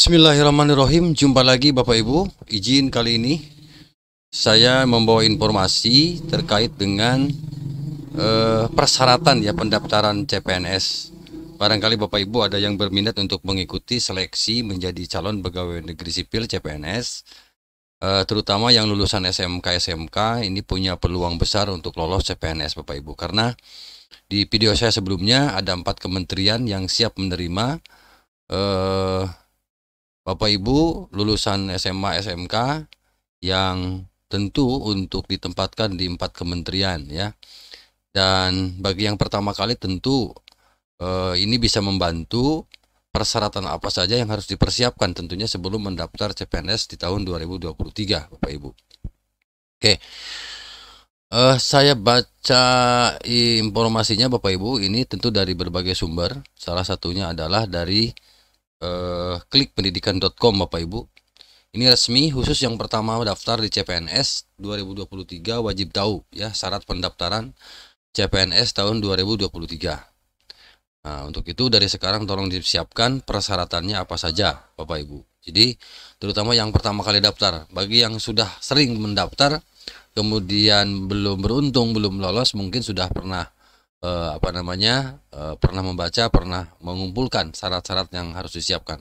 Bismillahirrahmanirrahim. Jumpa lagi Bapak Ibu. Izin kali ini saya membawa informasi terkait dengan persyaratan ya pendaftaran CPNS. Barangkali Bapak Ibu ada yang berminat untuk mengikuti seleksi menjadi calon pegawai negeri sipil CPNS, terutama yang lulusan SMK ini punya peluang besar untuk lolos CPNS Bapak Ibu, karena di video saya sebelumnya ada 4 kementerian yang siap menerima Bapak Ibu lulusan SMA SMK yang tentu untuk ditempatkan di 4 kementerian ya. Dan bagi yang pertama kali tentu ini bisa membantu persyaratan apa saja yang harus dipersiapkan tentunya sebelum mendaftar CPNS di tahun 2023 Bapak Ibu. Oke. Saya baca informasinya Bapak Ibu ini tentu dari berbagai sumber. Salah satunya adalah dari klikpendidikan.com Bapak Ibu. Ini resmi khusus yang pertama daftar di CPNS 2023 wajib tahu ya syarat pendaftaran CPNS tahun 2023. Nah, untuk itu dari sekarang tolong disiapkan persyaratannya apa saja Bapak Ibu. Jadi terutama yang pertama kali daftar, bagi yang sudah sering mendaftar kemudian belum beruntung, belum lolos, mungkin sudah pernah pernah membaca, pernah mengumpulkan syarat-syarat yang harus disiapkan.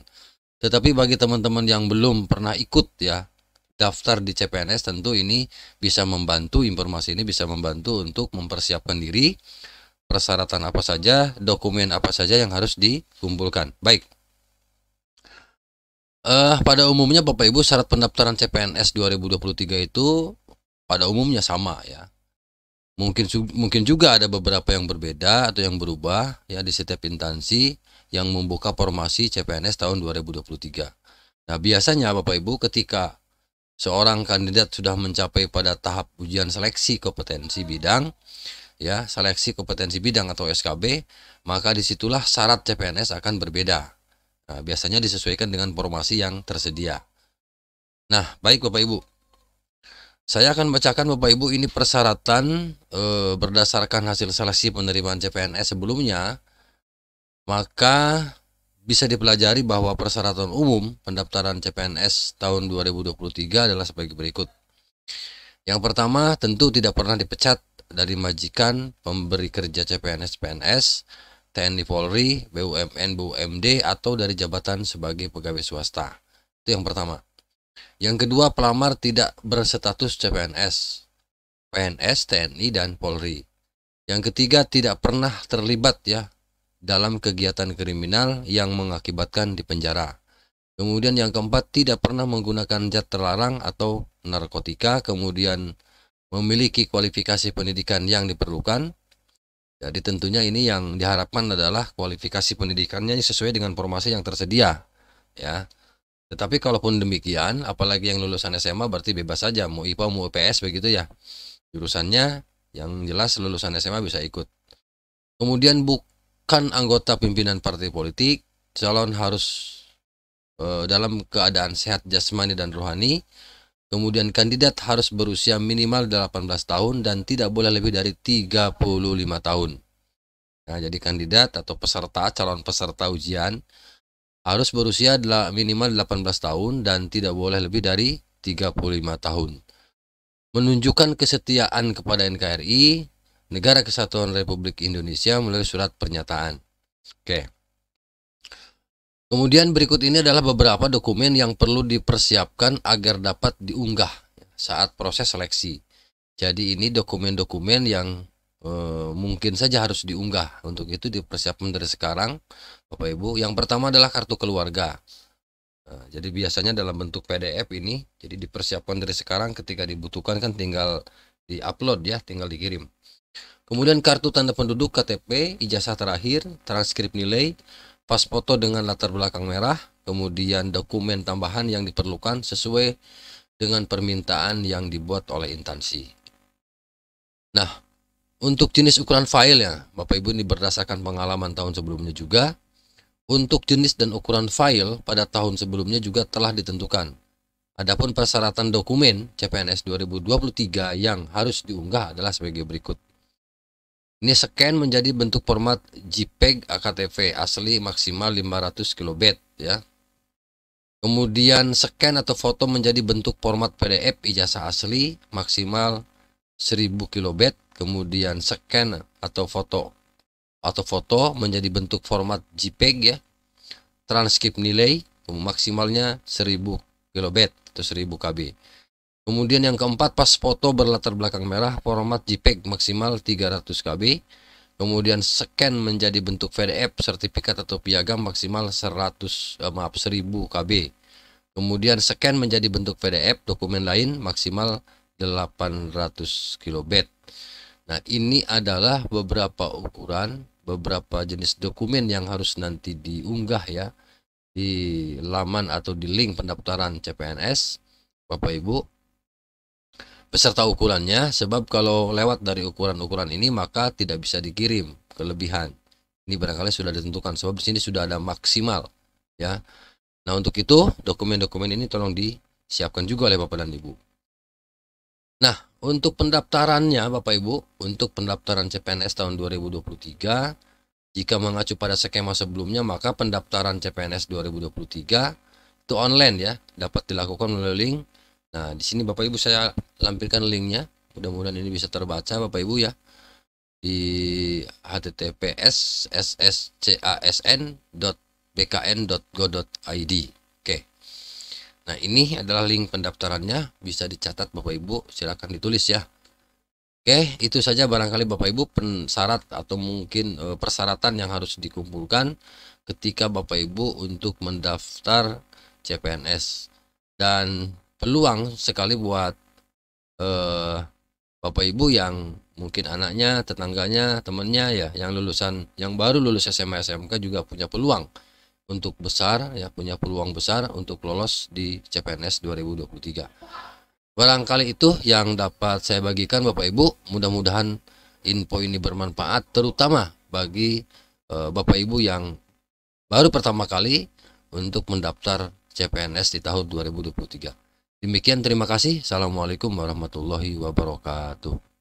Tetapi bagi teman-teman yang belum pernah ikut ya daftar di CPNS, tentu ini bisa membantu, informasi ini bisa membantu untuk mempersiapkan diri, persyaratan apa saja, dokumen apa saja yang harus dikumpulkan. Baik. Pada umumnya Bapak Ibu syarat pendaftaran CPNS 2023 itu pada umumnya sama ya. Mungkin juga ada beberapa yang berbeda atau yang berubah ya di setiap instansi yang membuka formasi CPNS tahun 2023. Nah, biasanya Bapak Ibu ketika seorang kandidat sudah mencapai pada tahap ujian seleksi kompetensi bidang ya, seleksi kompetensi bidang atau SKB, maka disitulah syarat CPNS akan berbeda. Nah, biasanya disesuaikan dengan formasi yang tersedia. Nah, baik Bapak Ibu. Saya akan bacakan Bapak Ibu ini persyaratan berdasarkan hasil seleksi penerimaan CPNS sebelumnya. Maka bisa dipelajari bahwa persyaratan umum pendaftaran CPNS tahun 2023 adalah sebagai berikut. Yang pertama, tentu tidak pernah dipecat dari majikan, pemberi kerja CPNS, PNS, TNI Polri, BUMN, BUMD, atau dari jabatan sebagai pegawai swasta. Itu yang pertama. Yang kedua, pelamar tidak berstatus CPNS, PNS, TNI, dan Polri. Yang ketiga, tidak pernah terlibat ya dalam kegiatan kriminal yang mengakibatkan dipenjara. Kemudian yang keempat, tidak pernah menggunakan zat terlarang atau narkotika, kemudian memiliki kualifikasi pendidikan yang diperlukan. Jadi tentunya ini yang diharapkan adalah kualifikasi pendidikannya sesuai dengan formasi yang tersedia ya. Tetapi kalaupun demikian, apalagi yang lulusan SMA berarti bebas saja, mau IPA mau IPS begitu ya. Jurusannya yang jelas lulusan SMA bisa ikut. Kemudian bukan anggota pimpinan partai politik, calon harus dalam keadaan sehat jasmani dan rohani. Kemudian kandidat harus berusia minimal 18 tahun dan tidak boleh lebih dari 35 tahun. Nah, jadi kandidat atau peserta, calon peserta ujian harus berusia minimal 18 tahun dan tidak boleh lebih dari 35 tahun. Menunjukkan kesetiaan kepada NKRI, Negara Kesatuan Republik Indonesia melalui surat pernyataan. Oke. Kemudian berikut ini adalah beberapa dokumen yang perlu dipersiapkan agar dapat diunggah saat proses seleksi. Jadi ini dokumen-dokumen yang mungkin saja harus diunggah. Untuk itu dipersiapkan dari sekarang Bapak Ibu. Yang pertama adalah kartu keluarga. Nah, jadi biasanya dalam bentuk PDF ini, jadi dipersiapkan dari sekarang, ketika dibutuhkan kan tinggal diupload ya, tinggal dikirim. Kemudian kartu tanda penduduk, KTP, ijazah terakhir, transkrip nilai, pas foto dengan latar belakang merah, kemudian dokumen tambahan yang diperlukan sesuai dengan permintaan yang dibuat oleh instansi. Nah, untuk jenis ukuran file ya, Bapak Ibu ini berdasarkan pengalaman tahun sebelumnya juga. Untuk jenis dan ukuran file pada tahun sebelumnya juga telah ditentukan. Adapun persyaratan dokumen CPNS 2023 yang harus diunggah adalah sebagai berikut. Ini scan menjadi bentuk format JPEG AKTV asli maksimal 500 kilobit ya. Kemudian scan atau foto menjadi bentuk format PDF ijazah asli maksimal 1000 kilobit. Kemudian scan atau foto menjadi bentuk format JPEG ya. Transkrip nilai maksimalnya 1000 kilobit atau 1000 KB. Kemudian yang keempat, pas foto berlatar belakang merah format JPEG maksimal 300 KB. Kemudian scan menjadi bentuk PDF sertifikat atau piagam maksimal 1000 KB. Kemudian scan menjadi bentuk PDF dokumen lain maksimal 800 kilobit. Nah, ini adalah beberapa ukuran, beberapa jenis dokumen yang harus nanti diunggah ya di laman atau di link pendaftaran CPNS, Bapak Ibu, beserta ukurannya. Sebab kalau lewat dari ukuran-ukuran ini maka tidak bisa dikirim kelebihan. Ini barangkali sudah ditentukan sebab di sini sudah ada maksimal ya. Nah, untuk itu dokumen-dokumen ini tolong disiapkan juga oleh Bapak dan Ibu. Nah, untuk pendaftarannya Bapak Ibu, untuk pendaftaran CPNS tahun 2023, jika mengacu pada skema sebelumnya maka pendaftaran CPNS 2023 itu online ya, dapat dilakukan melalui link. Nah, di sini Bapak Ibu saya lampirkan linknya. Mudah-mudahan ini bisa terbaca Bapak Ibu ya. Di https://sscasn.bkn.go.id. Oke. Nah, ini adalah link pendaftarannya, bisa dicatat Bapak Ibu, silakan ditulis ya. Oke, itu saja barangkali Bapak Ibu syarat atau mungkin persyaratan yang harus dikumpulkan ketika Bapak Ibu untuk mendaftar CPNS. Dan peluang sekali buat Bapak Ibu yang mungkin anaknya, tetangganya, temannya ya yang baru lulus SMA SMK juga punya peluang untuk besar ya, punya peluang besar untuk lolos di CPNS 2023. Barangkali itu yang dapat saya bagikan Bapak Ibu. Mudah-mudahan info ini bermanfaat terutama bagi Bapak Ibu yang baru pertama kali untuk mendaftar CPNS di tahun 2023. Demikian, terima kasih. Assalamualaikum warahmatullahi wabarakatuh.